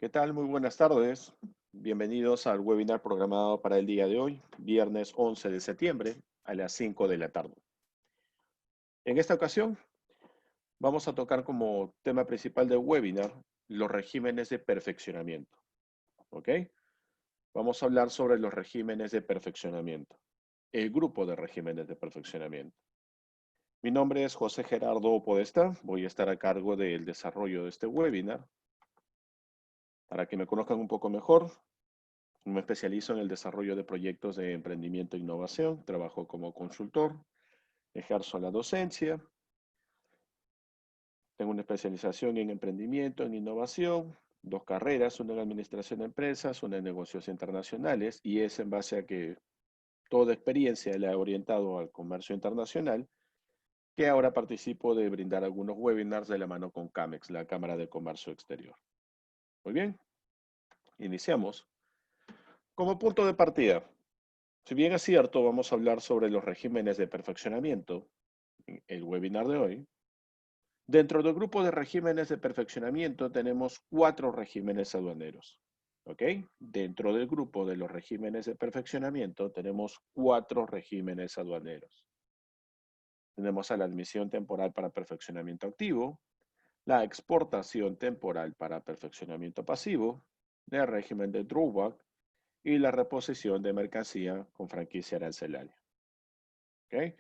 ¿Qué tal? Muy buenas tardes. Bienvenidos al webinar programado para el día de hoy, viernes 11 de septiembre a las 5 de la tarde. En esta ocasión vamos a tocar como tema principal del webinar los regímenes de perfeccionamiento. ¿Ok? Vamos a hablar sobre los regímenes de perfeccionamiento, el grupo de regímenes de perfeccionamiento. Mi nombre es José Gerardo Podestá. Voy a estar a cargo del desarrollo de este webinar. Para que me conozcan un poco mejor, me especializo en el desarrollo de proyectos de emprendimiento e innovación, trabajo como consultor, ejerzo la docencia, tengo una especialización en emprendimiento, en innovación, dos carreras, una en administración de empresas, una en negocios internacionales, y es en base a que toda experiencia la he orientado al comercio internacional, que ahora participo de brindar algunos webinars de la mano con CAMEX, la Cámara de Comercio Exterior. Muy bien, iniciamos. Como punto de partida, si bien es cierto, vamos a hablar sobre los regímenes de perfeccionamiento en el webinar de hoy. Dentro del grupo de regímenes de perfeccionamiento tenemos 4 regímenes aduaneros. ¿Ok? Dentro del grupo de los regímenes de perfeccionamiento tenemos 4 regímenes aduaneros. Tenemos a la admisión temporal para perfeccionamiento activo, la exportación temporal para perfeccionamiento pasivo, el régimen de drawback y la reposición de mercancía con franquicia arancelaria. ¿Ok?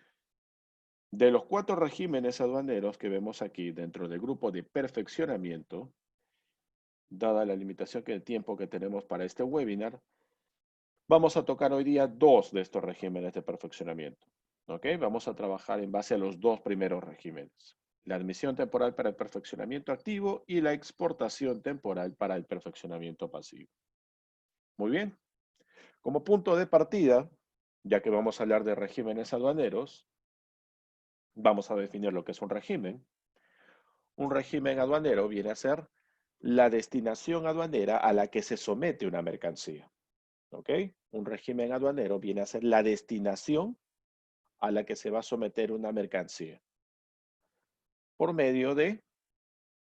De los 4 regímenes aduaneros que vemos aquí dentro del grupo de perfeccionamiento, dada la limitación de tiempo que tenemos para este webinar, vamos a tocar hoy día 2 de estos regímenes de perfeccionamiento. ¿Ok? Vamos a trabajar en base a los 2 primeros regímenes. La admisión temporal para el perfeccionamiento activo y la exportación temporal para el perfeccionamiento pasivo. Muy bien. Como punto de partida, ya que vamos a hablar de regímenes aduaneros, vamos a definir lo que es un régimen. Un régimen aduanero viene a ser la destinación aduanera a la que se somete una mercancía. ¿Ok? Un régimen aduanero viene a ser la destinación a la que se va a someter una mercancía. Por medio de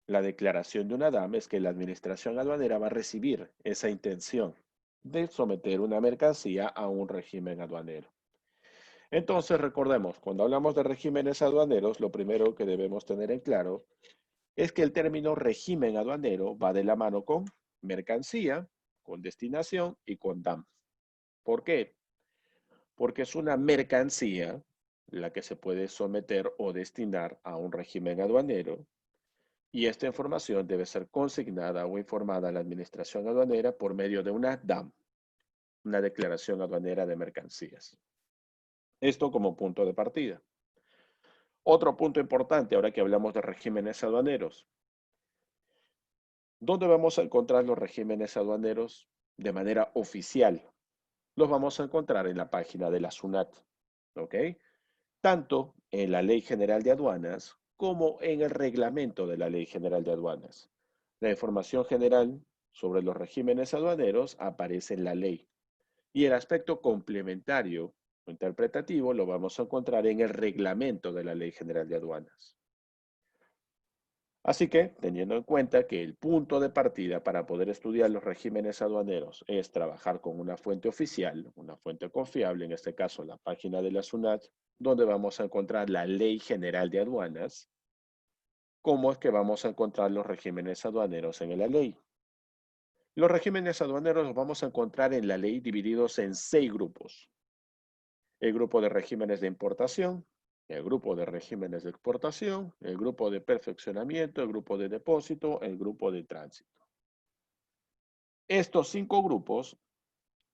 la declaración de una DAM es que la administración aduanera va a recibir esa intención de someter una mercancía a un régimen aduanero. Entonces, recordemos, cuando hablamos de regímenes aduaneros, lo primero que debemos tener en claro es que el término régimen aduanero va de la mano con mercancía, con destinación y con DAM. ¿Por qué? Porque es una mercancía la que se puede someter o destinar a un régimen aduanero y esta información debe ser consignada o informada a la administración aduanera por medio de una DAM, una declaración aduanera de mercancías. Esto como punto de partida. Otro punto importante ahora que hablamos de regímenes aduaneros. ¿Dónde vamos a encontrar los regímenes aduaneros de manera oficial? Los vamos a encontrar en la página de la SUNAT, ¿ok? Tanto en la Ley General de Aduanas como en el reglamento de la Ley General de Aduanas. La información general sobre los regímenes aduaneros aparece en la ley y el aspecto complementario o interpretativo lo vamos a encontrar en el reglamento de la Ley General de Aduanas. Así que, teniendo en cuenta que el punto de partida para poder estudiar los regímenes aduaneros es trabajar con una fuente oficial, una fuente confiable, en este caso la página de la SUNAT, donde vamos a encontrar la Ley General de Aduanas, ¿cómo es que vamos a encontrar los regímenes aduaneros en la ley? Los regímenes aduaneros los vamos a encontrar en la ley divididos en 6 grupos. El grupo de regímenes de importación, el grupo de regímenes de exportación, el grupo de perfeccionamiento, el grupo de depósito, el grupo de tránsito. Estos 5 grupos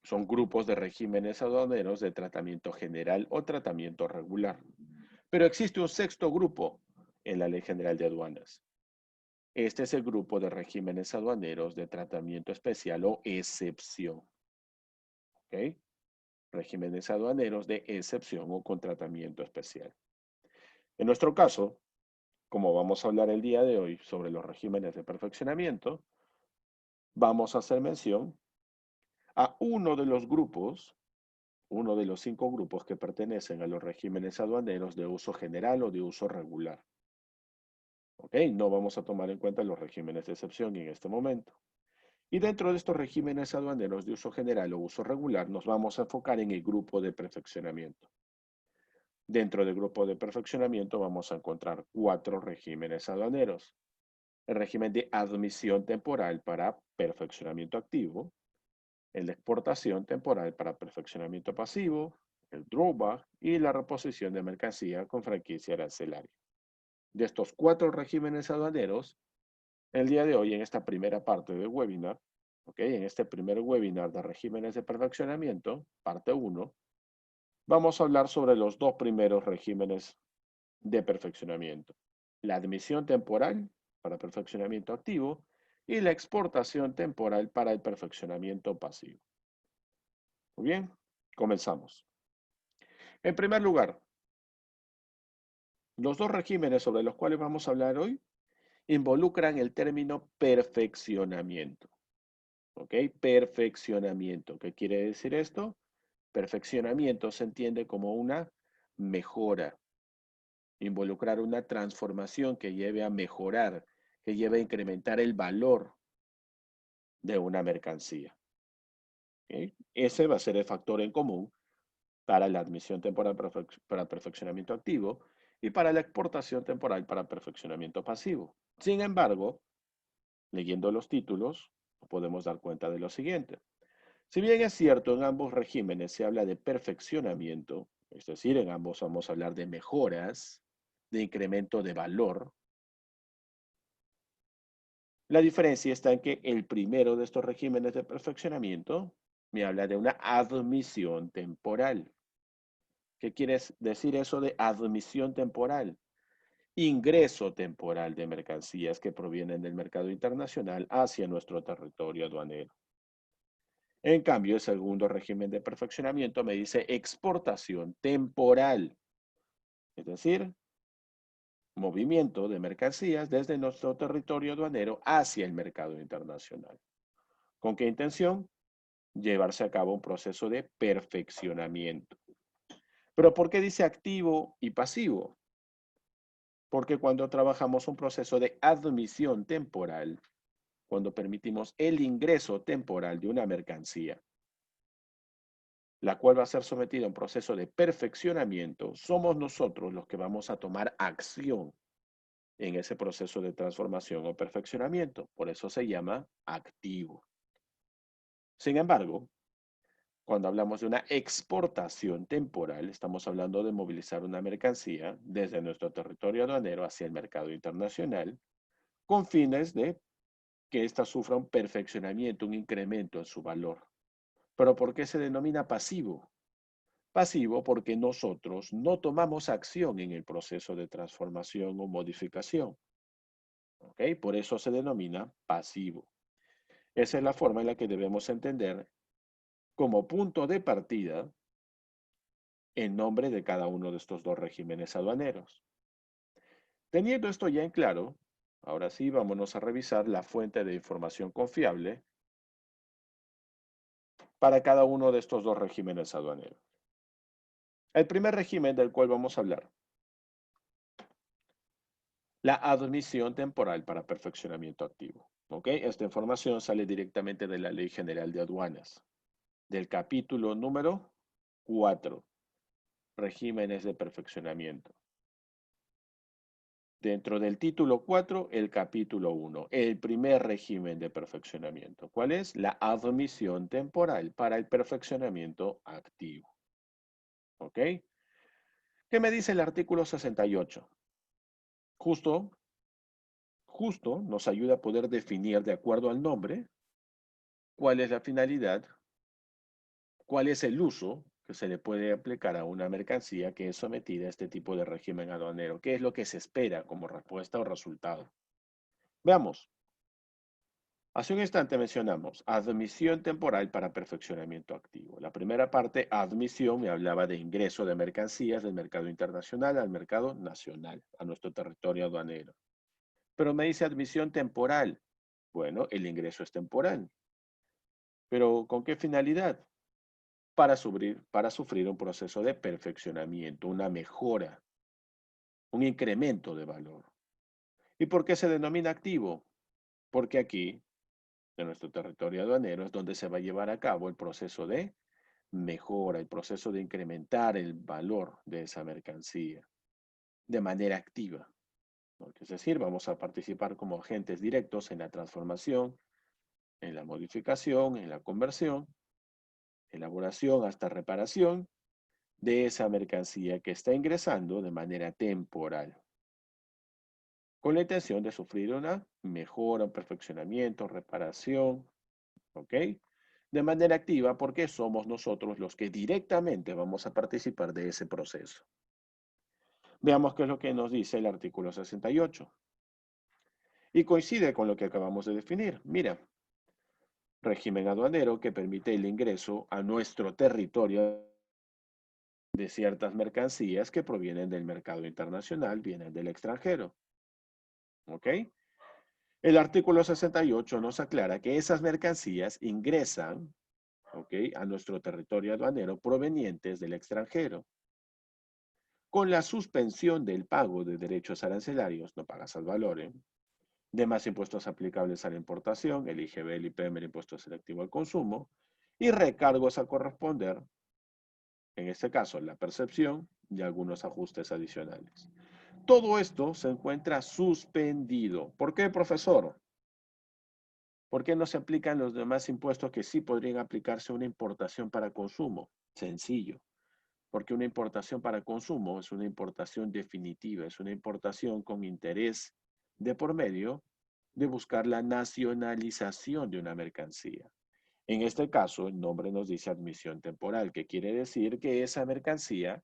son grupos de regímenes aduaneros de tratamiento general o tratamiento regular. Pero existe un sexto grupo en la Ley General de Aduanas. Este es el grupo de regímenes aduaneros de tratamiento especial o excepción. ¿Ok? Regímenes aduaneros de excepción o con tratamiento especial. En nuestro caso, como vamos a hablar el día de hoy sobre los regímenes de perfeccionamiento, vamos a hacer mención a uno de los grupos, uno de los 5 grupos que pertenecen a los regímenes aduaneros de uso general o de uso regular. ¿Ok? No vamos a tomar en cuenta los regímenes de excepción en este momento. Y dentro de estos regímenes aduaneros de uso general o uso regular, nos vamos a enfocar en el grupo de perfeccionamiento. Dentro del grupo de perfeccionamiento vamos a encontrar 4 regímenes aduaneros. El régimen de admisión temporal para perfeccionamiento activo, el de exportación temporal para perfeccionamiento pasivo, el drawback y la reposición de mercancía con franquicia arancelaria. De estos 4 regímenes aduaneros, el día de hoy en esta primera parte del webinar, en este primer webinar de regímenes de perfeccionamiento, parte 1, vamos a hablar sobre los 2 primeros regímenes de perfeccionamiento. La admisión temporal para perfeccionamiento activo y la exportación temporal para el perfeccionamiento pasivo. Muy bien, comenzamos. En primer lugar, los 2 regímenes sobre los cuales vamos a hablar hoy involucran el término perfeccionamiento. ¿Ok? Perfeccionamiento. ¿Qué quiere decir esto? Perfeccionamiento se entiende como una mejora, involucrar una transformación que lleve a mejorar, que lleve a incrementar el valor de una mercancía. ¿Ok? Ese va a ser el factor en común para la admisión temporal para perfeccionamiento activo y para la exportación temporal para perfeccionamiento pasivo. Sin embargo, leyendo los títulos, podemos dar cuenta de lo siguiente. Si bien es cierto, en ambos regímenes se habla de perfeccionamiento, es decir, en ambos vamos a hablar de mejoras, de incremento de valor, la diferencia está en que el primero de estos regímenes de perfeccionamiento me habla de una admisión temporal. ¿Qué quiere decir eso de admisión temporal? Ingreso temporal de mercancías que provienen del mercado internacional hacia nuestro territorio aduanero. En cambio, el segundo régimen de perfeccionamiento me dice exportación temporal, es decir, movimiento de mercancías desde nuestro territorio aduanero hacia el mercado internacional. ¿Con qué intención? Llevarse a cabo un proceso de perfeccionamiento. ¿Pero por qué dice activo y pasivo? Porque cuando trabajamos un proceso de admisión temporal, cuando permitimos el ingreso temporal de una mercancía, la cual va a ser sometida a un proceso de perfeccionamiento, somos nosotros los que vamos a tomar acción en ese proceso de transformación o perfeccionamiento. Por eso se llama activo. Sin embargo, cuando hablamos de una exportación temporal, estamos hablando de movilizar una mercancía desde nuestro territorio aduanero hacia el mercado internacional con fines de que ésta sufra un perfeccionamiento, un incremento en su valor. ¿Pero por qué se denomina pasivo? Pasivo porque nosotros no tomamos acción en el proceso de transformación o modificación. ¿Ok? Por eso se denomina pasivo. Esa es la forma en la que debemos entender como punto de partida el nombre de cada uno de estos 2 regímenes aduaneros. Teniendo esto ya en claro, ahora sí vámonos a revisar la fuente de información confiable para cada uno de estos 2 regímenes aduaneros. El primer régimen del cual vamos a hablar, la admisión temporal para perfeccionamiento activo. ¿Ok? Esta información sale directamente de la Ley General de Aduanas, del capítulo número 4, regímenes de perfeccionamiento. Dentro del título 4, el capítulo 1, el primer régimen de perfeccionamiento. ¿Cuál es? La admisión temporal para el perfeccionamiento activo. ¿Ok? ¿Qué me dice el artículo 68? Justo nos ayuda a poder definir de acuerdo al nombre cuál es la finalidad, cuál es el uso que se le puede aplicar a una mercancía que es sometida a este tipo de régimen aduanero. ¿Qué es lo que se espera como respuesta o resultado? Veamos. Hace un instante mencionamos admisión temporal para perfeccionamiento activo. La primera parte, admisión, me hablaba de ingreso de mercancías del mercado internacional al mercado nacional, a nuestro territorio aduanero. Pero me dice admisión temporal. Bueno, el ingreso es temporal. ¿Pero con qué finalidad? Para sufrir un proceso de perfeccionamiento, una mejora, un incremento de valor. ¿Y por qué se denomina activo? Porque aquí de nuestro territorio aduanero es donde se va a llevar a cabo el proceso de mejora, el proceso de incrementar el valor de esa mercancía de manera activa, ¿no? Es decir, vamos a participar como agentes directos en la transformación, en la modificación, en la conversión, elaboración hasta reparación de esa mercancía que está ingresando de manera temporal, con la intención de sufrir una mejora, un perfeccionamiento, reparación, ¿ok? De manera activa porque somos nosotros los que directamente vamos a participar de ese proceso. Veamos qué es lo que nos dice el artículo 68. Y coincide con lo que acabamos de definir. Mira, régimen aduanero que permite el ingreso a nuestro territorio de ciertas mercancías que provienen del mercado internacional, vienen del extranjero. ¿Ok? El artículo 68 nos aclara que esas mercancías ingresan, ¿ok?, a nuestro territorio aduanero provenientes del extranjero. Con la suspensión del pago de derechos arancelarios, no pagas al valor, demás impuestos aplicables a la importación, el IGB, el IPM, el impuesto selectivo al consumo, y recargos a corresponder, en este caso la percepción y algunos ajustes adicionales. Todo esto se encuentra suspendido. ¿Por qué, profesor? ¿Por qué no se aplican los demás impuestos que sí podrían aplicarse a una importación para consumo? Sencillo, porque una importación para consumo es una importación definitiva, es una importación con interés de por medio de buscar la nacionalización de una mercancía. En este caso, el nombre nos dice admisión temporal, que quiere decir que esa mercancía,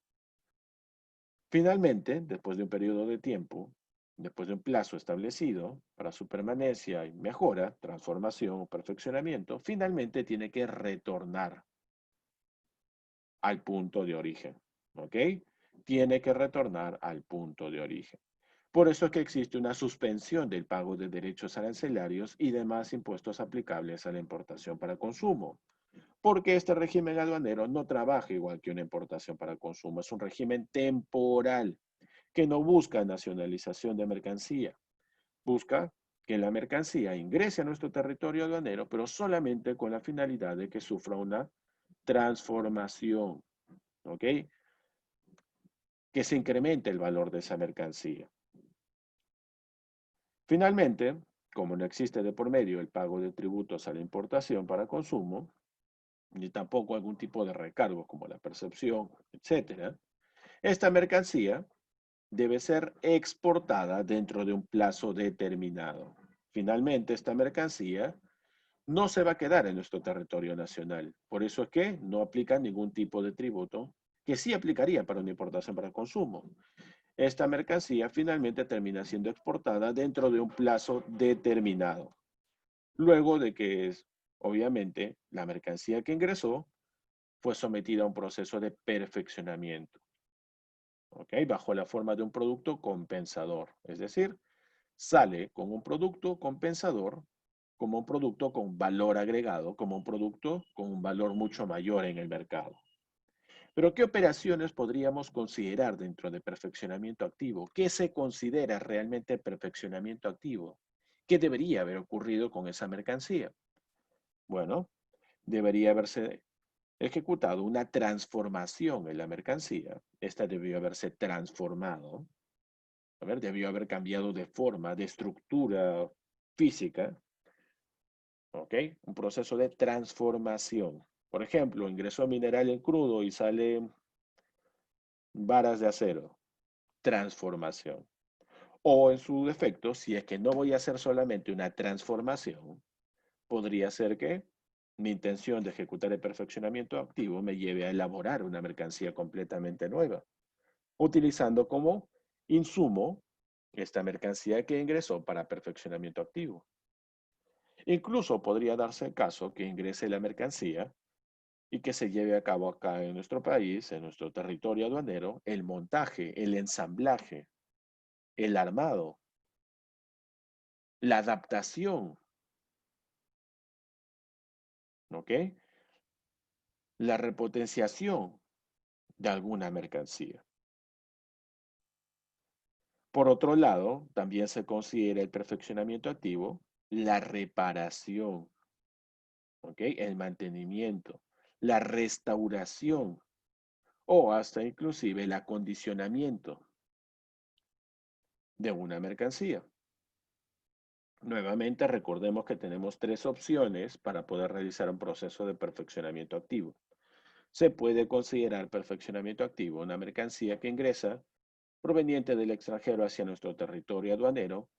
finalmente, después de un periodo de tiempo, después de un plazo establecido para su permanencia y mejora, transformación o perfeccionamiento, finalmente tiene que retornar al punto de origen. ¿Ok? Tiene que retornar al punto de origen. Por eso es que existe una suspensión del pago de derechos arancelarios y demás impuestos aplicables a la importación para consumo. Porque este régimen aduanero no trabaja igual que una importación para consumo. Es un régimen temporal que no busca nacionalización de mercancía. Busca que la mercancía ingrese a nuestro territorio aduanero, pero solamente con la finalidad de que sufra una transformación, ¿ok? Que se incremente el valor de esa mercancía. Finalmente, como no existe de por medio el pago de tributos a la importación para consumo, ni tampoco algún tipo de recargo como la percepción, etcétera, esta mercancía debe ser exportada dentro de un plazo determinado. Finalmente, esta mercancía no se va a quedar en nuestro territorio nacional. Por eso es que no aplica ningún tipo de tributo que sí aplicaría para una importación para consumo. Esta mercancía finalmente termina siendo exportada dentro de un plazo determinado. Luego de que, obviamente, la mercancía que ingresó fue sometida a un proceso de perfeccionamiento, ¿ok? Bajo la forma de un producto compensador. Es decir, sale con un producto compensador, como un producto con valor agregado, como un producto con un valor mucho mayor en el mercado. Pero ¿qué operaciones podríamos considerar dentro de perfeccionamiento activo? ¿Qué se considera realmente perfeccionamiento activo? ¿Qué debería haber ocurrido con esa mercancía? Bueno, debería haberse ejecutado una transformación en la mercancía. Esta debió haberse transformado. A ver, debió haber cambiado de forma, de estructura física. ¿Ok? Un proceso de transformación. Por ejemplo, ingresó mineral en crudo y sale varas de acero. Transformación. O en su defecto, si es que no voy a hacer solamente una transformación, podría ser que mi intención de ejecutar el perfeccionamiento activo me lleve a elaborar una mercancía completamente nueva, utilizando como insumo esta mercancía que ingresó para perfeccionamiento activo. Incluso podría darse el caso que ingrese la mercancía y que se lleve a cabo acá en nuestro país, en nuestro territorio aduanero, el montaje, el ensamblaje, el armado, la adaptación, ¿ok? La repotenciación de alguna mercancía. Por otro lado, también se considera el perfeccionamiento activo la reparación. ¿ok? El mantenimiento, la restauración o hasta inclusive el acondicionamiento de una mercancía. Nuevamente, recordemos que tenemos tres opciones para poder realizar un proceso de perfeccionamiento activo. Se puede considerar perfeccionamiento activo una mercancía que ingresa proveniente del extranjero hacia nuestro territorio aduanero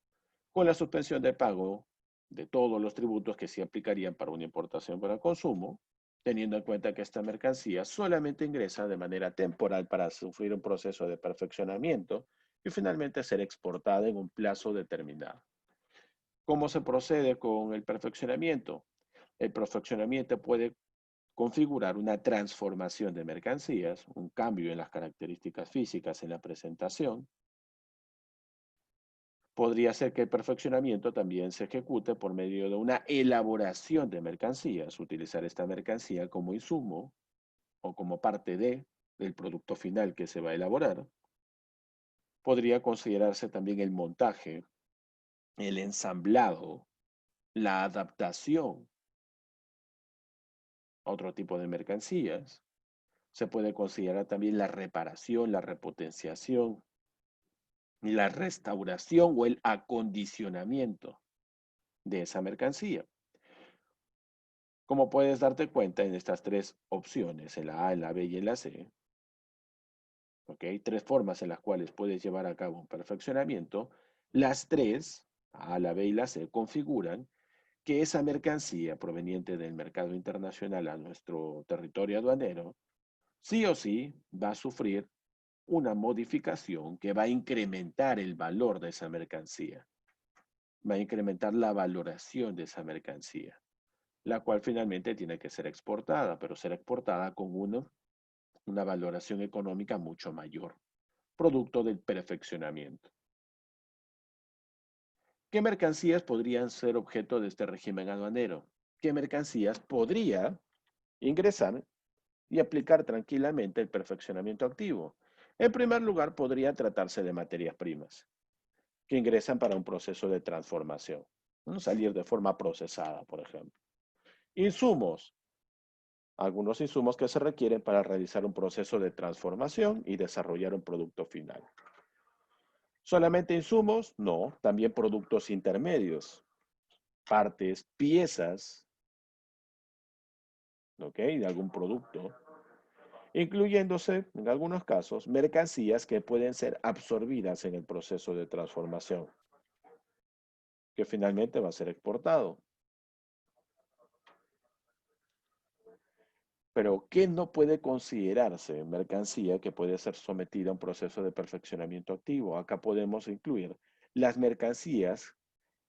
con la suspensión de pago de todos los tributos que se aplicarían para una importación para consumo, teniendo en cuenta que esta mercancía solamente ingresa de manera temporal para sufrir un proceso de perfeccionamiento y finalmente ser exportada en un plazo determinado. ¿Cómo se procede con el perfeccionamiento? El perfeccionamiento puede configurar una transformación de mercancías, un cambio en las características físicas en la presentación. Podría ser que el perfeccionamiento también se ejecute por medio de una elaboración de mercancías, utilizar esta mercancía como insumo o como parte del producto final que se va a elaborar. Podría considerarse también el montaje, el ensamblado, la adaptación a otro tipo de mercancías. Se puede considerar también la reparación, la repotenciación, la restauración o el acondicionamiento de esa mercancía. Como puedes darte cuenta en estas tres opciones, en la A, en la B y en la C, ¿ok? Tres formas en las cuales puedes llevar a cabo un perfeccionamiento. Las tres, la A, la B y la C, configuran que esa mercancía proveniente del mercado internacional a nuestro territorio aduanero, sí o sí va a sufrir una modificación que va a incrementar el valor de esa mercancía, va a incrementar la valoración de esa mercancía, la cual finalmente tiene que ser exportada, pero ser exportada con una valoración económica mucho mayor, producto del perfeccionamiento. ¿Qué mercancías podrían ser objeto de este régimen aduanero? ¿Qué mercancías podría ingresar y aplicar tranquilamente el perfeccionamiento activo? En primer lugar, podría tratarse de materias primas que ingresan para un proceso de transformación, ¿no? Salir de forma procesada, por ejemplo. Insumos, algunos insumos que se requieren para realizar un proceso de transformación y desarrollar un producto final. ¿Solamente insumos? No, también productos intermedios, partes, piezas, ¿ok? De algún producto, incluyéndose, en algunos casos, mercancías que pueden ser absorbidas en el proceso de transformación, que finalmente va a ser exportado. Pero, ¿qué no puede considerarse mercancía que puede ser sometida a un proceso de perfeccionamiento activo? Acá podemos incluir las mercancías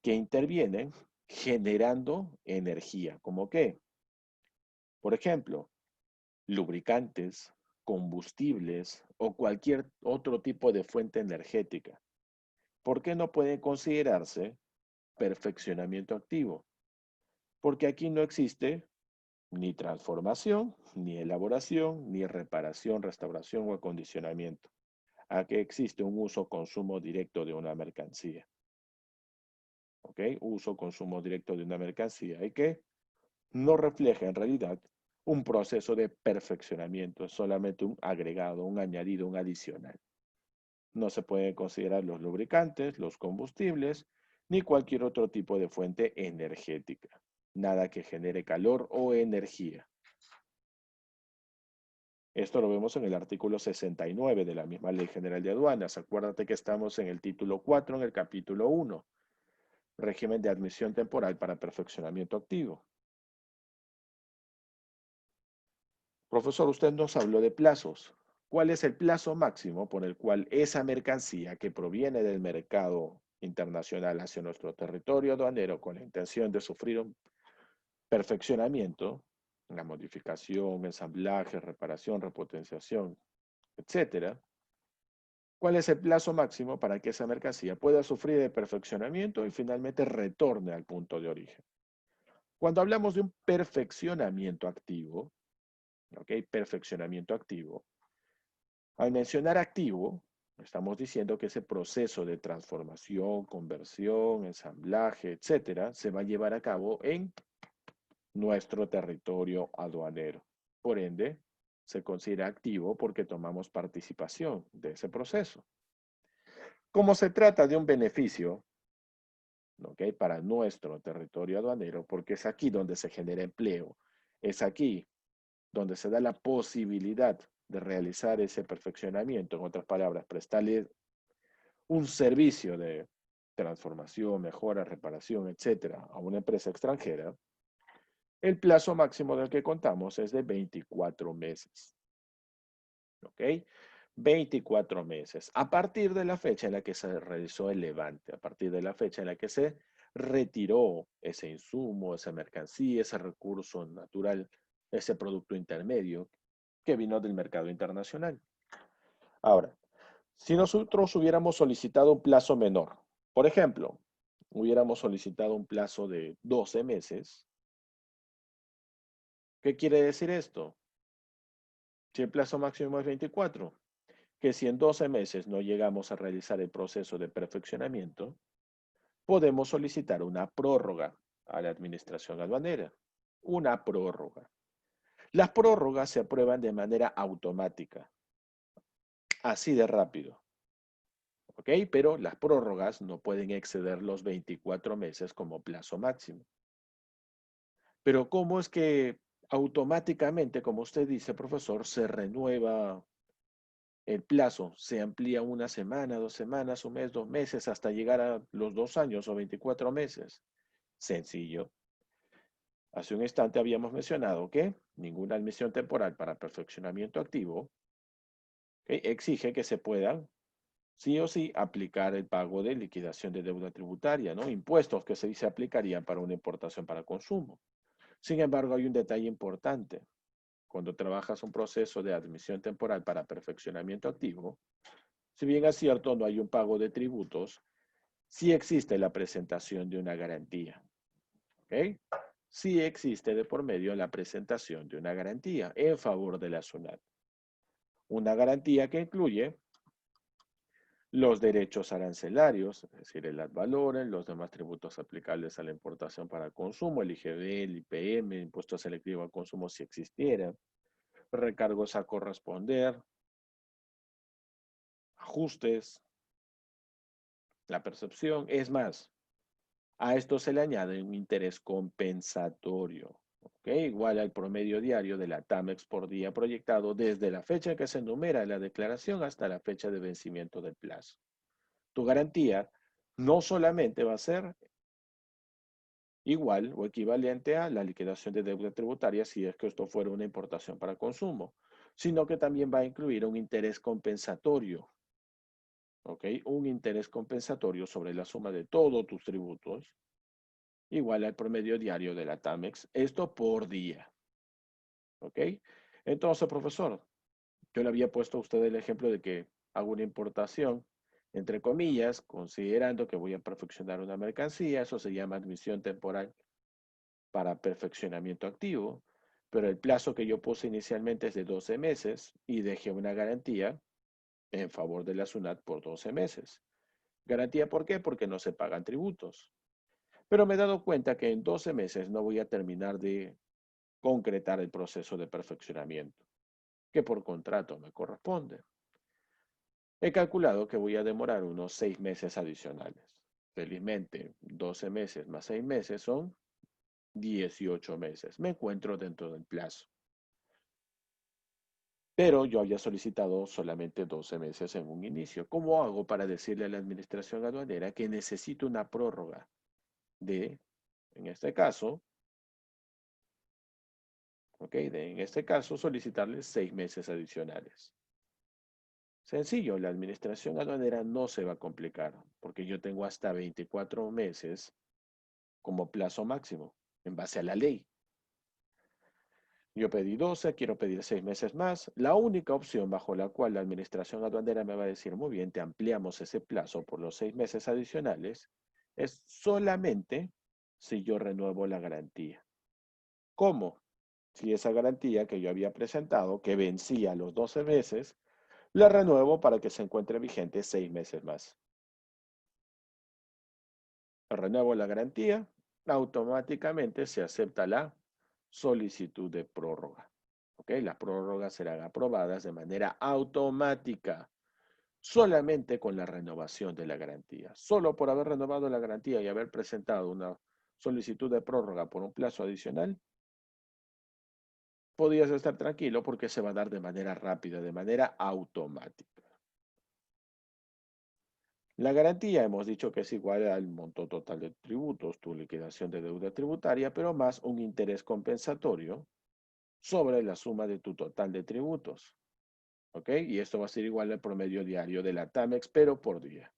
que intervienen generando energía. ¿Cómo qué? Por ejemplo, lubricantes, combustibles o cualquier otro tipo de fuente energética. ¿Por qué no puede considerarse perfeccionamiento activo? Porque aquí no existe ni transformación, ni elaboración, ni reparación, restauración o acondicionamiento. Aquí existe un uso-consumo directo de una mercancía. ¿Ok? Uso-consumo directo de una mercancía y que no refleja en realidad un proceso de perfeccionamiento, es solamente un agregado, un añadido, un adicional. No se pueden considerar los lubricantes, los combustibles, ni cualquier otro tipo de fuente energética. Nada que genere calor o energía. Esto lo vemos en el artículo 69 de la misma Ley General de Aduanas. Acuérdate que estamos en el título 4, en el capítulo 1, régimen de admisión temporal para perfeccionamiento activo. Profesor, usted nos habló de plazos. ¿Cuál es el plazo máximo por el cual esa mercancía que proviene del mercado internacional hacia nuestro territorio aduanero con la intención de sufrir un perfeccionamiento, una modificación, ensamblaje, reparación, repotenciación, etcétera? ¿Cuál es el plazo máximo para que esa mercancía pueda sufrir el perfeccionamiento y finalmente retorne al punto de origen? Cuando hablamos de un perfeccionamiento activo, ¿ok? Perfeccionamiento activo. Al mencionar activo, estamos diciendo que ese proceso de transformación, conversión, ensamblaje, etcétera, se va a llevar a cabo en nuestro territorio aduanero. Por ende, se considera activo porque tomamos participación de ese proceso. Como se trata de un beneficio, ¿ok?, para nuestro territorio aduanero, porque es aquí donde se genera empleo, es aquí donde se da la posibilidad de realizar ese perfeccionamiento, en otras palabras, prestarle un servicio de transformación, mejora, reparación, etcétera, a una empresa extranjera, el plazo máximo del que contamos es de 24 meses. ¿Ok? 24 meses. A partir de la fecha en la que se realizó el levante, a partir de la fecha en la que se retiró ese insumo, esa mercancía, ese recurso natural, ese producto intermedio que vino del mercado internacional. Ahora, si nosotros hubiéramos solicitado un plazo menor, por ejemplo, hubiéramos solicitado un plazo de 12 meses, ¿qué quiere decir esto? Si el plazo máximo es 24, que si en 12 meses no llegamos a realizar el proceso de perfeccionamiento, podemos solicitar una prórroga a la administración aduanera. Una prórroga. Las prórrogas se aprueban de manera automática, así de rápido. ¿Ok? Pero las prórrogas no pueden exceder los 24 meses como plazo máximo. Pero ¿cómo es que automáticamente, como usted dice, profesor, se renueva el plazo? Se amplía una semana, 2 semanas, un mes, 2 meses, hasta llegar a los 2 años o 24 meses. Sencillo. Hace un instante habíamos mencionado que ninguna admisión temporal para perfeccionamiento activo, ¿ok?, exige que se puedan sí o sí aplicar el pago de liquidación de deuda tributaria, ¿no? Impuestos que se aplicarían para una importación para consumo. Sin embargo, hay un detalle importante. Cuando trabajas un proceso de admisión temporal para perfeccionamiento activo, si bien es cierto, no hay un pago de tributos, sí existe la presentación de una garantía. ¿Ok? Sí existe de por medio la presentación de una garantía en favor de la SUNAT. Una garantía que incluye los derechos arancelarios, es decir, el ad valorem, los demás tributos aplicables a la importación para consumo, el IGB, el IPM, impuesto selectivo al consumo si existiera, recargos a corresponder, ajustes, la percepción. Es más, a esto se le añade un interés compensatorio, ¿ok?, igual al promedio diario de la TAMEX por día proyectado desde la fecha en que se enumera la declaración hasta la fecha de vencimiento del plazo. Tu garantía no solamente va a ser igual o equivalente a la liquidación de deuda tributaria si es que esto fuera una importación para consumo, sino que también va a incluir un interés compensatorio, ¿ok? Un interés compensatorio sobre la suma de todos tus tributos, igual al promedio diario de la TAMEX, esto por día, ¿ok? Entonces, profesor, yo le había puesto a usted el ejemplo de que hago una importación, entre comillas, considerando que voy a perfeccionar una mercancía, eso se llama admisión temporal para perfeccionamiento activo, pero el plazo que yo puse inicialmente es de 12 meses y dejé una garantía en favor de la SUNAT por 12 meses. ¿Garantía por qué? Porque no se pagan tributos. Pero me he dado cuenta que en 12 meses no voy a terminar de concretar el proceso de perfeccionamiento, que por contrato me corresponde. He calculado que voy a demorar unos 6 meses adicionales. Felizmente, 12 meses más 6 meses son 18 meses. Me encuentro dentro del plazo. Pero yo había solicitado solamente 12 meses en un inicio. ¿Cómo hago para decirle a la administración aduanera que necesito una prórroga de, en este caso, ok, en este caso solicitarles 6 meses adicionales? Sencillo, la administración aduanera no se va a complicar porque yo tengo hasta 24 meses como plazo máximo en base a la ley. Yo pedí 12, quiero pedir 6 meses más. La única opción bajo la cual la administración aduanera me va a decir, muy bien, te ampliamos ese plazo por los 6 meses adicionales, es solamente si yo renuevo la garantía. ¿Cómo? Si esa garantía que yo había presentado, que vencía los 12 meses, la renuevo para que se encuentre vigente 6 meses más. Renuevo la garantía, automáticamente se acepta la solicitud de prórroga. ¿Ok? Las prórrogas serán aprobadas de manera automática, solamente con la renovación de la garantía. Solo por haber renovado la garantía y haber presentado una solicitud de prórroga por un plazo adicional, podías estar tranquilo porque se va a dar de manera rápida, de manera automática. La garantía hemos dicho que es igual al monto total de tributos, tu liquidación de deuda tributaria, pero más un interés compensatorio sobre la suma de tu total de tributos. ¿Ok? Y esto va a ser igual al promedio diario de la TAMEX, pero por día.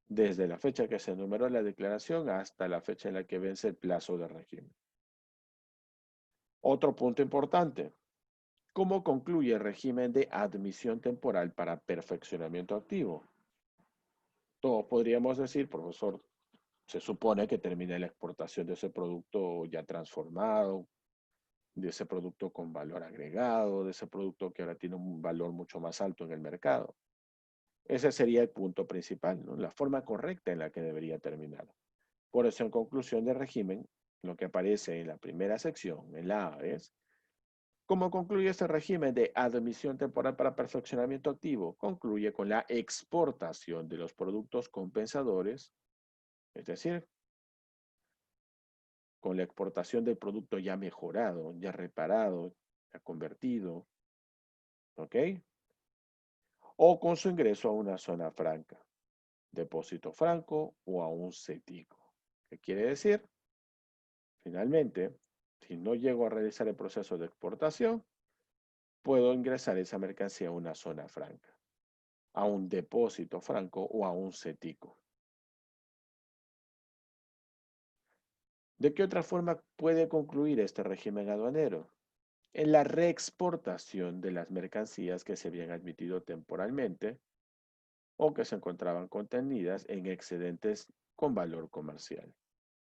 Desde la fecha que se enumeró la declaración hasta la fecha en la que vence el plazo de régimen. Otro punto importante. ¿Cómo concluye el régimen de admisión temporal para perfeccionamiento activo? Todos podríamos decir, profesor, se supone que termina la exportación de ese producto ya transformado, de ese producto con valor agregado, de ese producto que ahora tiene un valor mucho más alto en el mercado. Ese sería el punto principal, ¿no? La forma correcta en la que debería terminar. Por eso, en conclusión del régimen, lo que aparece en la primera sección, en la A, es ¿cómo concluye este régimen de admisión temporal para perfeccionamiento activo? Concluye con la exportación de los productos compensadores, es decir, con la exportación del producto ya mejorado, ya reparado, ya convertido, ¿ok? O con su ingreso a una zona franca, depósito franco o a un CETICO. ¿Qué quiere decir? Finalmente, si no llego a realizar el proceso de exportación, puedo ingresar esa mercancía a una zona franca, a un depósito franco o a un CETICO. ¿De qué otra forma puede concluir este régimen aduanero? En la reexportación de las mercancías que se habían admitido temporalmente o que se encontraban contenidas en excedentes con valor comercial.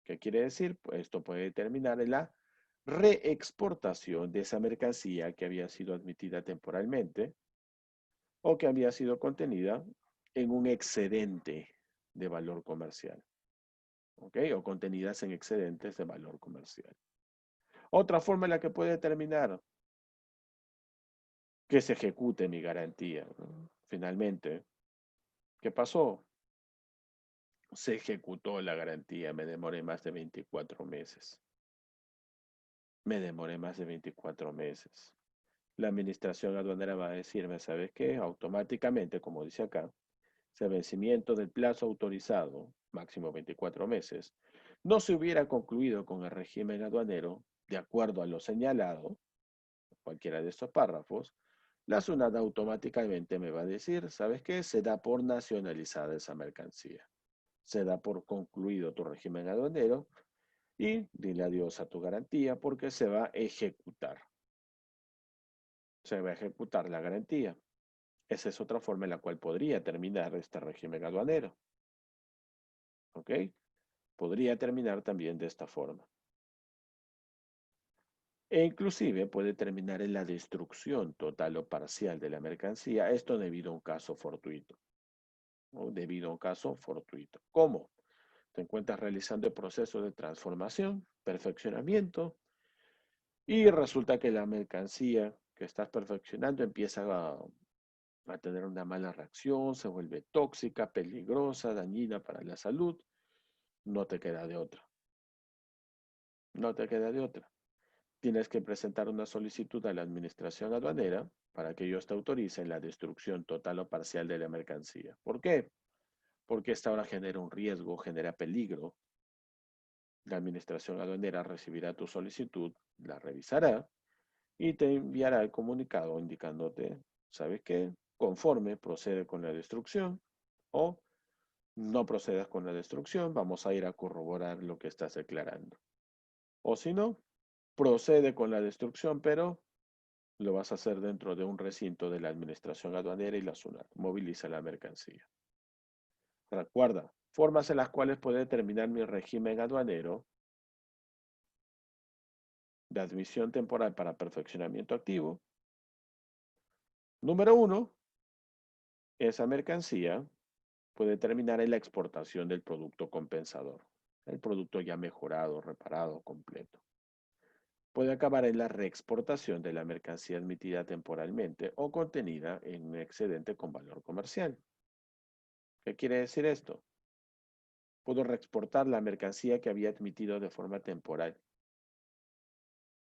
¿Qué quiere decir? Pues esto puede determinar en la reexportación de esa mercancía que había sido admitida temporalmente o que había sido contenida en un excedente de valor comercial. ¿Ok? O contenidas en excedentes de valor comercial. Otra forma en la que puede determinar que se ejecute mi garantía, ¿no? Finalmente, ¿qué pasó? Se ejecutó la garantía, me demoré más de 24 meses. Me demoré más de 24 meses. La administración aduanera va a decirme, ¿sabes qué? Automáticamente, como dice acá, si el vencimiento del plazo autorizado, máximo 24 meses, no se hubiera concluido con el régimen aduanero, de acuerdo a lo señalado, cualquiera de estos párrafos, la SUNAT automáticamente me va a decir, ¿sabes qué? Se da por nacionalizada esa mercancía. Se da por concluido tu régimen aduanero y dile adiós a tu garantía porque se va a ejecutar. Se va a ejecutar la garantía. Esa es otra forma en la cual podría terminar este régimen aduanero. ¿Ok? Podría terminar también de esta forma. E inclusive puede terminar en la destrucción total o parcial de la mercancía, esto debido a un caso fortuito. ¿No? Debido a un caso fortuito. ¿Cómo? Te encuentras realizando el proceso de transformación, perfeccionamiento, y resulta que la mercancía que estás perfeccionando empieza a tener una mala reacción, se vuelve tóxica, peligrosa, dañina para la salud. No te queda de otra. No te queda de otra. Tienes que presentar una solicitud a la administración aduanera para que ellos te autoricen la destrucción total o parcial de la mercancía. ¿Por qué? Porque esta ahora genera un riesgo, genera peligro. La administración aduanera recibirá tu solicitud, la revisará y te enviará el comunicado indicándote, ¿sabes qué? Conforme procede con la destrucción o no procedas con la destrucción, vamos a ir a corroborar lo que estás declarando. O si no, procede con la destrucción, pero lo vas a hacer dentro de un recinto de la Administración Aduanera y la SUNAT. Moviliza la mercancía. Recuerda, formas en las cuales puede determinar mi régimen aduanero de admisión temporal para perfeccionamiento activo. Número uno, esa mercancía puede terminar en la exportación del producto compensador, el producto ya mejorado, reparado, completo. puede acabar en la reexportación de la mercancía admitida temporalmente o contenida en un excedente con valor comercial. ¿Qué quiere decir esto? Puedo reexportar la mercancía que había admitido de forma temporal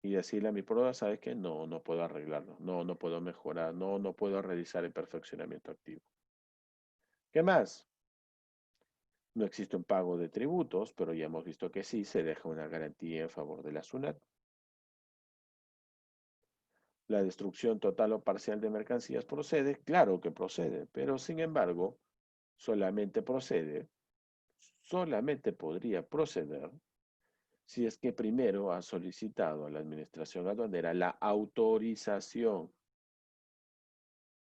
y decirle a mi proveedor, ¿sabes qué? No, no puedo arreglarlo, no, no puedo mejorar, no, no puedo realizar el perfeccionamiento activo. ¿Qué más? No existe un pago de tributos, pero ya hemos visto que sí se deja una garantía en favor de la SUNAT. La destrucción total o parcial de mercancías procede, claro que procede, pero sin embargo, solamente solamente podría proceder si es que primero ha solicitado a la Administración Aduanera la autorización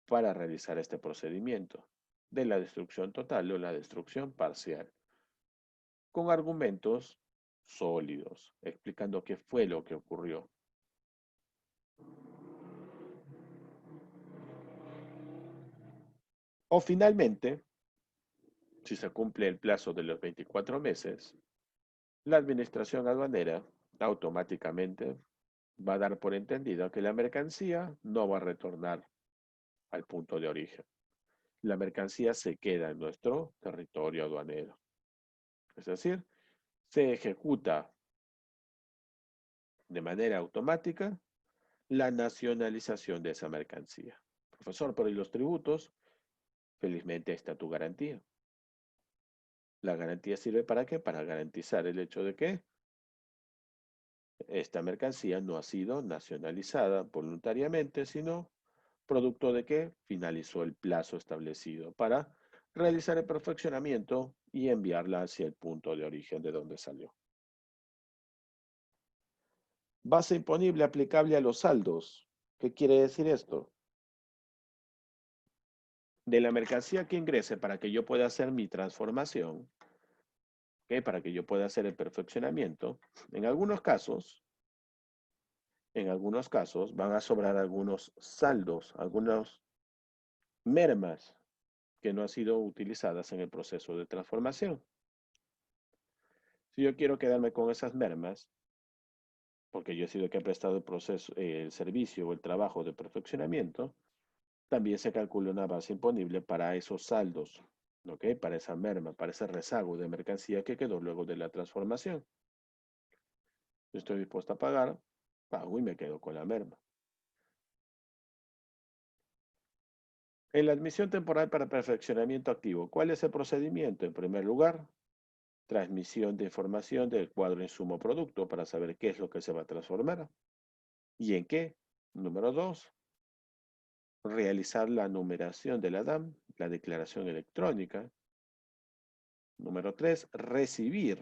para realizar este procedimiento de la destrucción total o la destrucción parcial, con argumentos sólidos, explicando qué fue lo que ocurrió. O finalmente, si se cumple el plazo de los 24 meses, la Administración Aduanera automáticamente va a dar por entendido que la mercancía no va a retornar al punto de origen. La mercancía se queda en nuestro territorio aduanero. Es decir, se ejecuta de manera automática la nacionalización de esa mercancía. Profesor, pero ¿y los tributos? Felizmente está tu garantía. La garantía sirve para qué? Para garantizar el hecho de que esta mercancía no ha sido nacionalizada voluntariamente, sino producto de que finalizó el plazo establecido para realizar el perfeccionamiento y enviarla hacia el punto de origen de donde salió. Base imponible aplicable a los saldos. ¿Qué quiere decir esto? De la mercancía que ingrese para que yo pueda hacer mi transformación, ¿okay? Para que yo pueda hacer el perfeccionamiento, en algunos casos van a sobrar algunos saldos, algunas mermas que no han sido utilizadas en el proceso de transformación. Si yo quiero quedarme con esas mermas, porque yo he sido el que ha prestado el proceso, el servicio o el trabajo de perfeccionamiento, también se calcula una base imponible para esos saldos, ¿ok? Para esa merma, para ese rezago de mercancía que quedó luego de la transformación. Yo estoy dispuesto a pagar, pago y me quedo con la merma. En la admisión temporal para perfeccionamiento activo, ¿cuál es el procedimiento? En primer lugar, transmisión de información del cuadro insumo producto para saber qué es lo que se va a transformar y en qué. Número 2, realizar la numeración de la DAM, la declaración electrónica. Número 3, recibir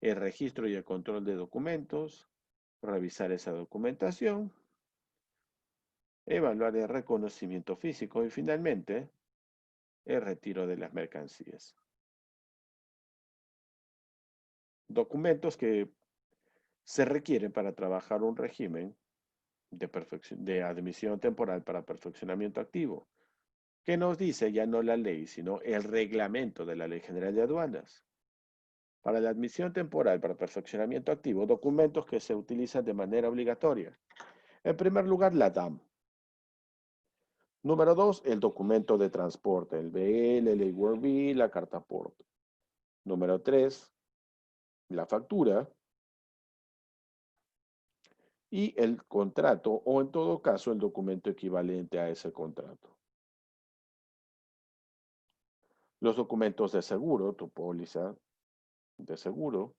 el registro y el control de documentos, revisar esa documentación, evaluar el reconocimiento físico y finalmente el retiro de las mercancías. Documentos que se requieren para trabajar un régimen de admisión temporal para perfeccionamiento activo, que nos dice ya no la ley, sino el reglamento de la Ley General de Aduanas. Para la admisión temporal para perfeccionamiento activo, documentos que se utilizan de manera obligatoria. En primer lugar, la DAM. Número 2, el documento de transporte, el BL, el A-Word, la carta aporte. Número 3, la factura y el contrato o en todo caso el documento equivalente a ese contrato. Los documentos de seguro, tu póliza de seguro,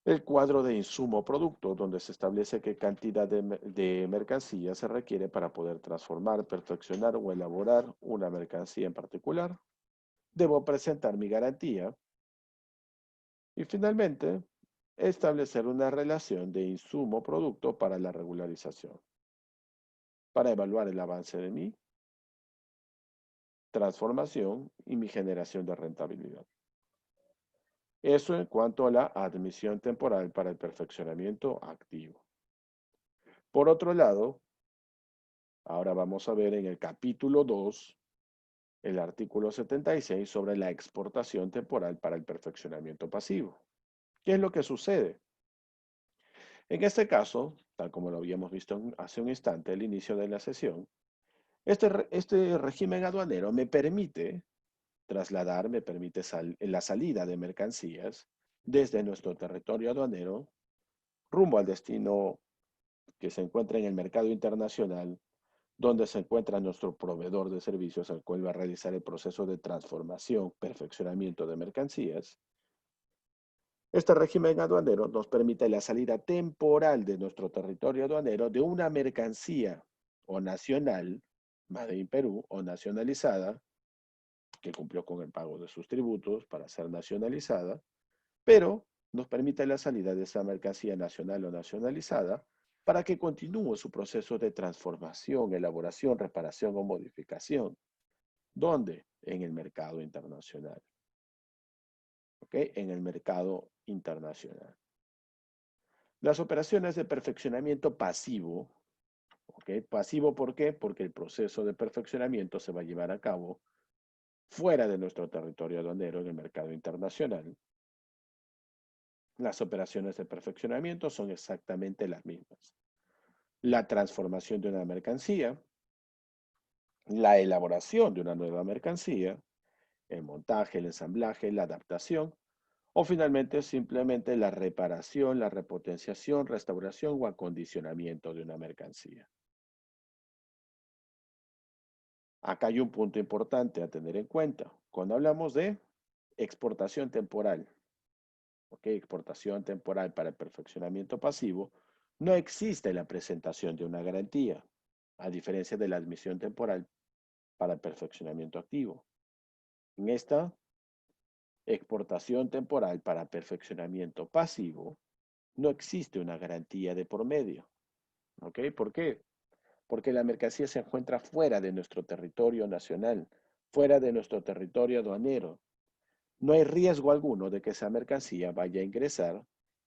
el cuadro de insumo o producto, donde se establece qué cantidad de mercancía se requiere para poder transformar, perfeccionar o elaborar una mercancía en particular. Debo presentar mi garantía. Y finalmente, establecer una relación de insumo-producto para la regularización, para evaluar el avance de mi transformación y mi generación de rentabilidad. Eso en cuanto a la admisión temporal para el perfeccionamiento activo. Por otro lado, ahora vamos a ver en el capítulo 2, el artículo 76 sobre la exportación temporal para el perfeccionamiento pasivo. ¿Qué es lo que sucede? En este caso, tal como lo habíamos visto hace un instante, al inicio de la sesión, este régimen aduanero me permite trasladar, me permite la salida de mercancías desde nuestro territorio aduanero rumbo al destino que se encuentra en el mercado internacional, donde se encuentra nuestro proveedor de servicios al cual va a realizar el proceso de transformación, perfeccionamiento de mercancías. Este régimen aduanero nos permite la salida temporal de nuestro territorio aduanero de una mercancía o nacional, Made in Perú, o nacionalizada, que cumplió con el pago de sus tributos para ser nacionalizada, pero nos permite la salida de esa mercancía nacional o nacionalizada para que continúe su proceso de transformación, elaboración, reparación o modificación. ¿Dónde? En el mercado internacional. ¿Ok? En el mercado internacional. Las operaciones de perfeccionamiento pasivo. ¿Ok? Pasivo, ¿por qué? Porque el proceso de perfeccionamiento se va a llevar a cabo fuera de nuestro territorio aduanero en el mercado internacional. Las operaciones de perfeccionamiento son exactamente las mismas. La transformación de una mercancía, la elaboración de una nueva mercancía, el montaje, el ensamblaje, la adaptación, o finalmente simplemente la reparación, la repotenciación, restauración o acondicionamiento de una mercancía. Acá hay un punto importante a tener en cuenta. Cuando hablamos de exportación temporal, ¿ok? Exportación temporal para el perfeccionamiento pasivo, no existe la presentación de una garantía, a diferencia de la admisión temporal para el perfeccionamiento activo. En esta exportación temporal para perfeccionamiento pasivo, no existe una garantía de por medio. ¿Ok? ¿Por qué? Porque la mercancía se encuentra fuera de nuestro territorio nacional, fuera de nuestro territorio aduanero. No hay riesgo alguno de que esa mercancía vaya a ingresar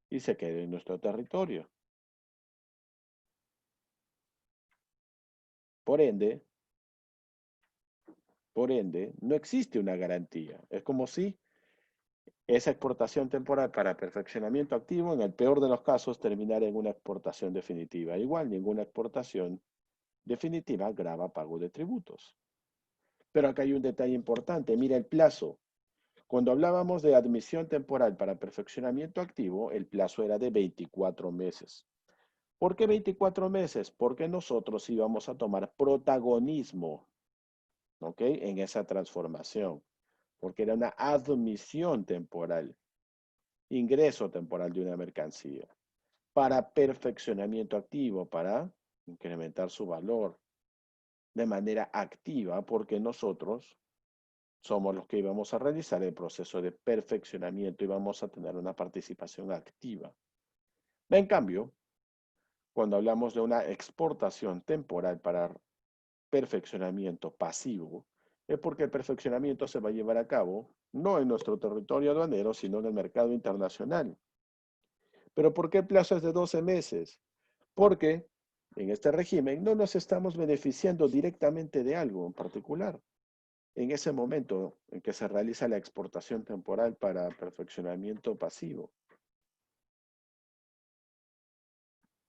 y se quede en nuestro territorio. Por ende, no existe una garantía. Es como si esa exportación temporal para perfeccionamiento activo, en el peor de los casos, terminara en una exportación definitiva. Igual, ninguna exportación definitiva grava pago de tributos. Pero acá hay un detalle importante. Mira el plazo. Cuando hablábamos de admisión temporal para perfeccionamiento activo, el plazo era de 24 meses. ¿Por qué 24 meses? Porque nosotros íbamos a tomar protagonismo, ¿ok? En esa transformación. Porque era una admisión temporal, ingreso temporal de una mercancía, para perfeccionamiento activo, para incrementar su valor de manera activa, porque nosotros somos los que íbamos a realizar el proceso de perfeccionamiento y vamos a tener una participación activa. En cambio, cuando hablamos de una exportación temporal para perfeccionamiento pasivo, es porque el perfeccionamiento se va a llevar a cabo no en nuestro territorio aduanero, sino en el mercado internacional. ¿Pero por qué el plazo es de 12 meses? Porque en este régimen no nos estamos beneficiando directamente de algo en particular. En ese momento en que se realiza la exportación temporal para perfeccionamiento pasivo.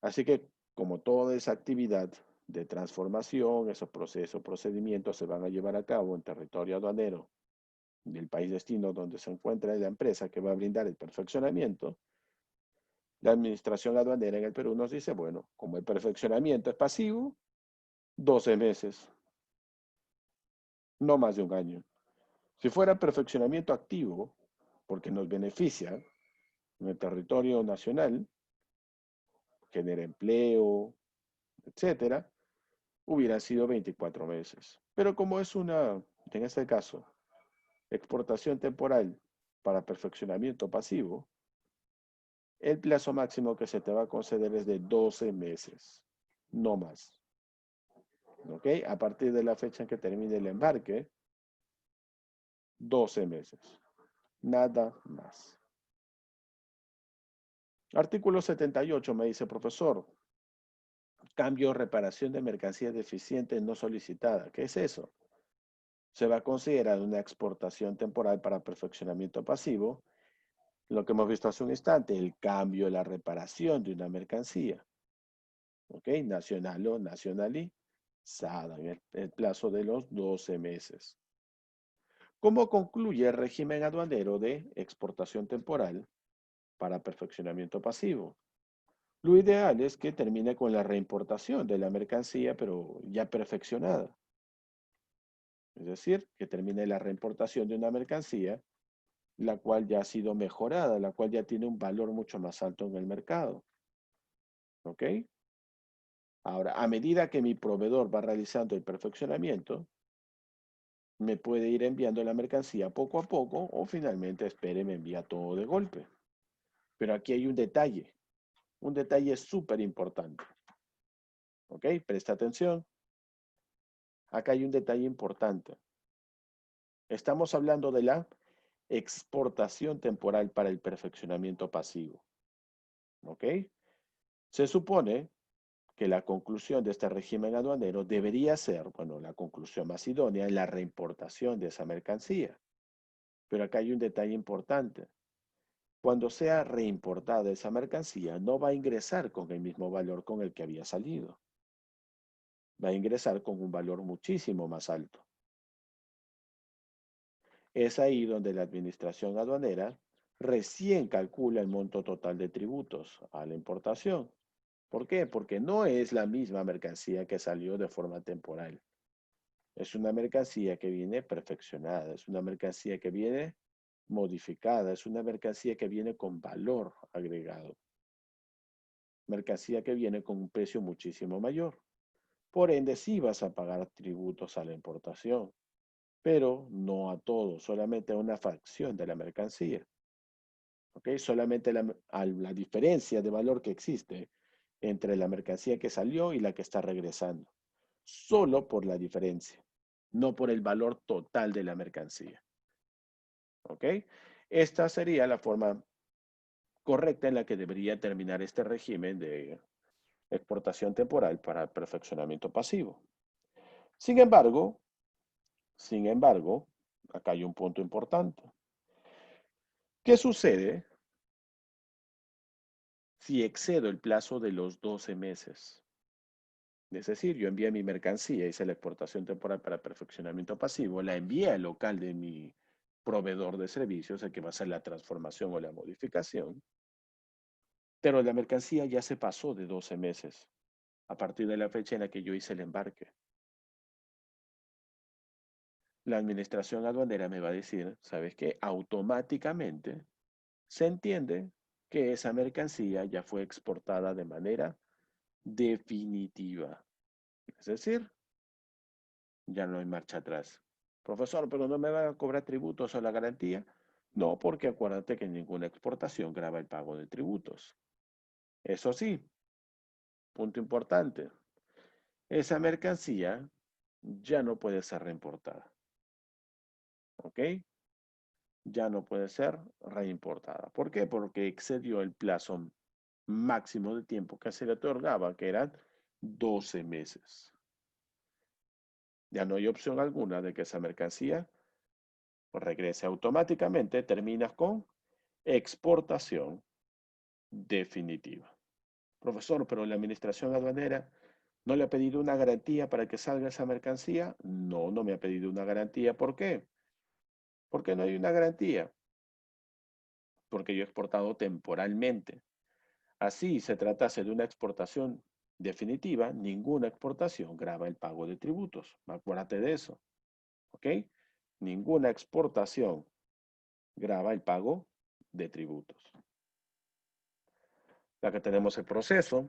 Así que, como toda esa actividad de transformación, esos procesos, procedimientos se van a llevar a cabo en territorio aduanero del país destino donde se encuentra la empresa que va a brindar el perfeccionamiento, la administración aduanera en el Perú nos dice, bueno, como el perfeccionamiento es pasivo, 12 meses, no más de un año. Si fuera perfeccionamiento activo, porque nos beneficia en el territorio nacional, genera empleo, etcétera, hubieran sido 24 meses. Pero como es una, en este caso, exportación temporal para perfeccionamiento pasivo, el plazo máximo que se te va a conceder es de 12 meses, no más. ¿Ok? A partir de la fecha en que termine el embarque, 12 meses. Nada más. Artículo 78 me dice, profesor, cambio o reparación de mercancías deficientes no solicitada. ¿Qué es eso? Se va a considerar una exportación temporal para perfeccionamiento pasivo Lo que hemos visto hace un instante, el cambio, la reparación de una mercancía. ¿Ok? Nacional o nacionalizada en el plazo de los 12 meses. ¿Cómo concluye el régimen aduanero de exportación temporal para perfeccionamiento pasivo? Lo ideal es que termine con la reimportación de la mercancía, pero ya perfeccionada. Es decir, que termine la reimportación de una mercancía, la cual ya ha sido mejorada, la cual ya tiene un valor mucho más alto en el mercado. ¿Ok? Ahora, a medida que mi proveedor va realizando el perfeccionamiento, me puede ir enviando la mercancía poco a poco o finalmente espere me envía todo de golpe. Pero aquí hay un detalle súper importante. ¿Ok? Presta atención. Acá hay un detalle importante. Estamos hablando de la exportación temporal para el perfeccionamiento pasivo. ¿Ok? Se supone que la conclusión de este régimen aduanero debería ser, bueno, la conclusión más idónea en la reimportación de esa mercancía. Pero acá hay un detalle importante. Cuando sea reimportada esa mercancía, no va a ingresar con el mismo valor con el que había salido. Va a ingresar con un valor muchísimo más alto. Es ahí donde la administración aduanera recién calcula el monto total de tributos a la importación. ¿Por qué? Porque no es la misma mercancía que salió de forma temporal. Es una mercancía que viene perfeccionada, es una mercancía que viene modificada, es una mercancía que viene con valor agregado, mercancía que viene con un precio muchísimo mayor. Por ende, sí vas a pagar tributos a la importación, pero no a todo, solamente a una fracción de la mercancía. ¿Ok? Solamente a la diferencia de valor que existe entre la mercancía que salió y la que está regresando. Solo por la diferencia, no por el valor total de la mercancía. ¿Ok? Esta sería la forma correcta en la que debería terminar este régimen de exportación temporal para perfeccionamiento pasivo. Sin embargo, sin embargo, acá hay un punto importante. ¿Qué sucede si excedo el plazo de los 12 meses? Es decir, yo envié mi mercancía, hice la exportación temporal para perfeccionamiento pasivo, la envié al local de mi proveedor de servicios, el que va a hacer la transformación o la modificación, pero la mercancía ya se pasó de 12 meses a partir de la fecha en la que yo hice el embarque. La administración aduanera me va a decir, ¿sabes qué? Automáticamente se entiende que esa mercancía ya fue exportada de manera definitiva. Es decir, ya no hay marcha atrás. Profesor, pero no me van a cobrar tributos o la garantía. No, porque acuérdate que ninguna exportación grava el pago de tributos. Eso sí, punto importante, esa mercancía ya no puede ser reimportada. ¿Ok? Ya no puede ser reimportada. ¿Por qué? Porque excedió el plazo máximo de tiempo que se le otorgaba, que eran 12 meses. Ya no hay opción alguna de que esa mercancía regrese automáticamente, terminas con exportación definitiva. Profesor, pero la administración aduanera no le ha pedido una garantía para que salga esa mercancía. No, no me ha pedido una garantía. ¿Por qué? Porque no hay una garantía. Porque yo he exportado temporalmente. Así se tratase de una exportación definitiva, ninguna exportación grava el pago de tributos. Acuérdate de eso. ¿Ok? Ninguna exportación grava el pago de tributos. Ya que tenemos el proceso,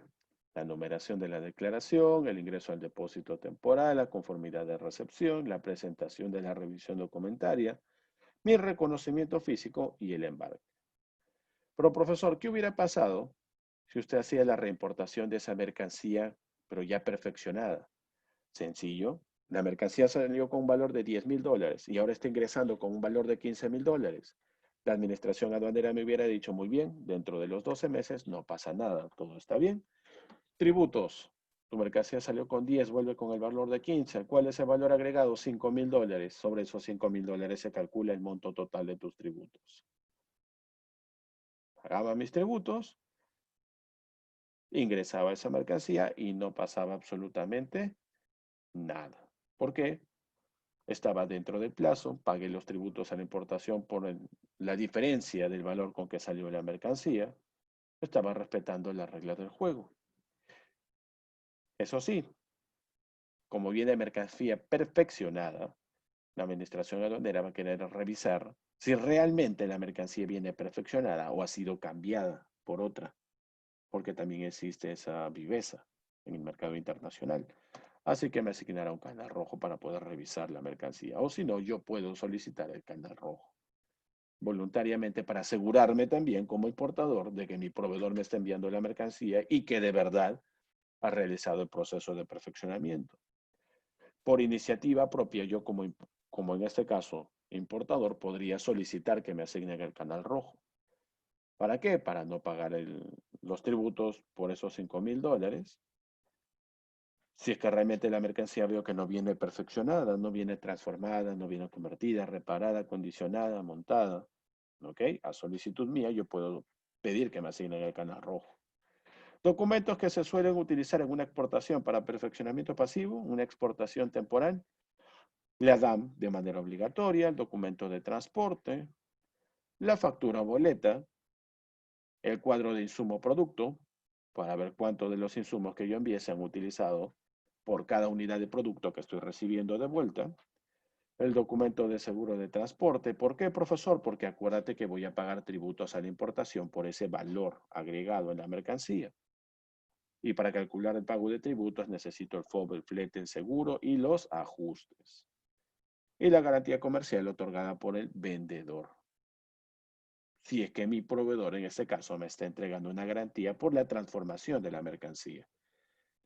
la numeración de la declaración, el ingreso al depósito temporal, la conformidad de recepción, la presentación de la revisión documentaria, mi reconocimiento físico y el embarque. Pero profesor, ¿qué hubiera pasado si usted hacía la reimportación de esa mercancía, pero ya perfeccionada? Sencillo. La mercancía salió con un valor de $10,000 y ahora está ingresando con un valor de $15,000. La administración aduanera me hubiera dicho, muy bien, dentro de los 12 meses no pasa nada, todo está bien. Tributos. Tu mercancía salió con 10, vuelve con el valor de 15. ¿Cuál es el valor agregado? $5,000. Sobre esos $5,000 se calcula el monto total de tus tributos. pagaba mis tributos, ingresaba esa mercancía y no pasaba absolutamente nada. ¿Por qué? Estaba dentro del plazo, pagué los tributos a la importación por la diferencia del valor con que salió la mercancía, estaba respetando las reglas del juego. Eso sí, como viene mercancía perfeccionada, la administración aduanera va a querer revisar si realmente la mercancía viene perfeccionada o ha sido cambiada por otra, porque también existe esa viveza en el mercado internacional. Así que me asignará un canal rojo para poder revisar la mercancía. O si no, yo puedo solicitar el canal rojo voluntariamente para asegurarme también como importador de que mi proveedor me está enviando la mercancía y que de verdad ha realizado el proceso de perfeccionamiento. Por iniciativa propia, yo como en este caso importador, podría solicitar que me asignen el canal rojo. ¿Para qué? Para no pagar los tributos por esos $5,000. Si es que realmente la mercancía veo que no viene perfeccionada, no viene transformada, no viene convertida, reparada, acondicionada, montada, ¿ok? A solicitud mía yo puedo pedir que me asignen el canal rojo. Documentos que se suelen utilizar en una exportación para perfeccionamiento pasivo, una exportación temporal, la DAM de manera obligatoria, el documento de transporte, la factura o boleta, el cuadro de insumo producto, para ver cuántos de los insumos que yo envié se han utilizado por cada unidad de producto que estoy recibiendo de vuelta, el documento de seguro de transporte. ¿Por qué, profesor? Porque acuérdate que voy a pagar tributos a la importación por ese valor agregado en la mercancía. Y para calcular el pago de tributos necesito el FOB, el flete, el seguro y los ajustes. Y la garantía comercial otorgada por el vendedor. Si es que mi proveedor en este caso me está entregando una garantía por la transformación de la mercancía.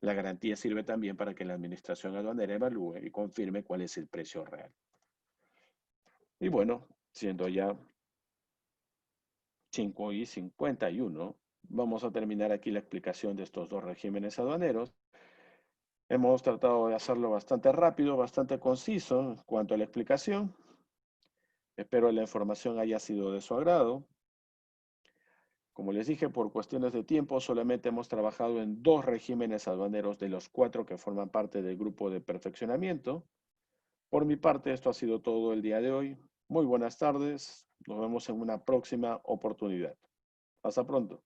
La garantía sirve también para que la administración aduanera evalúe y confirme cuál es el precio real. Y bueno, siendo ya 5:51, vamos a terminar aquí la explicación de estos dos regímenes aduaneros. Hemos tratado de hacerlo bastante rápido, bastante conciso en cuanto a la explicación. Espero la información haya sido de su agrado. Como les dije, por cuestiones de tiempo, solamente hemos trabajado en dos regímenes aduaneros de los cuatro que forman parte del grupo de perfeccionamiento. Por mi parte, esto ha sido todo el día de hoy. Muy buenas tardes. Nos vemos en una próxima oportunidad. Hasta pronto.